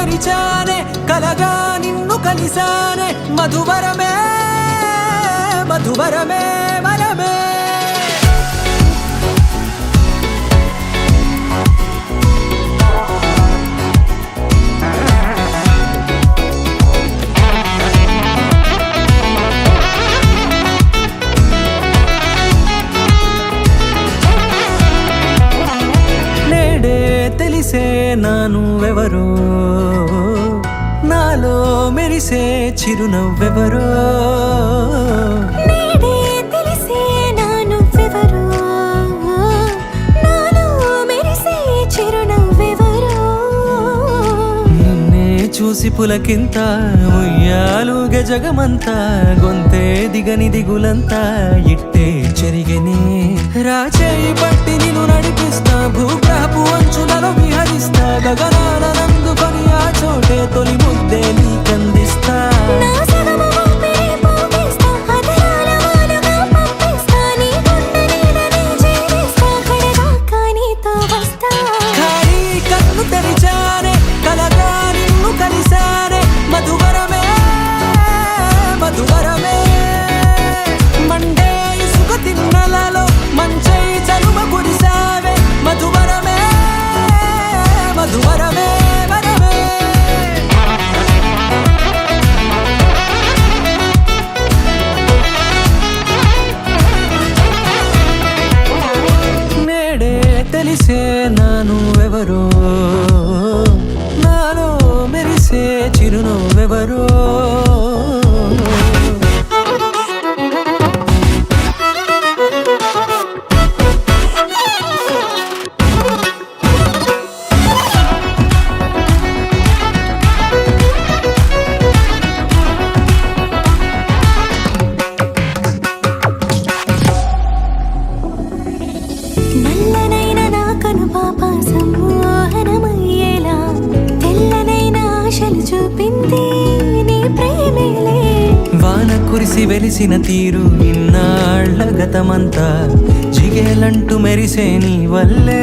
తెరిచానే కలగా నిన్ను కలిసానే మధువరమే మధువరమే వరమే తెలిసే నానువెవరో నాలో మెరిసే చిరునవ్వెవరో నేడే తెలిసే నానువెవరో నాలో మెరిసే చిరునవ్వెవరో నిన్నే చూసి పులకింత ఉయ్యాలుగే జగమంతా గొంతే దిగని దిగులంతా ఇట్టే చెరిగెనే రాచేయి పట్టి నిన్ను నడిపిస్తా భూగ్రహపు అంచులలో విహరిస్తా గగనాల నందుకొని ఆ చోటే తొలి ముద్దే నీకందిస్తా నా సగము ఊపిరి పోగిస్తా అధరాల వానగా పంపిస్తా నీ గుండె నీడనే చేరిస్తా కడదాకా నీతో వస్తా ఖాళీ కన్ను తెరిచానే కలగా నిన్ను కలిసానే మధువరమే మధువరమే మండే ఇసుక తిన్నలలో మంచై చలువ కురిసావే మధువరమే మధువరమే వరమే నేడే తెలిసే నానువెవరో నాలో మెరిసే చిరునవ్వెవరో నల్లనైన నా కనుపాప సమ్మోహనమయ్యేలా తెల్లనైన ఆశలు చూపింది నీ ప్రేమేలే వాన కురిసి వెలిసిన తీరు ఇన్నాళ్ల గతమంతా జిగేలంటూ మెరిసే నీ వల్లే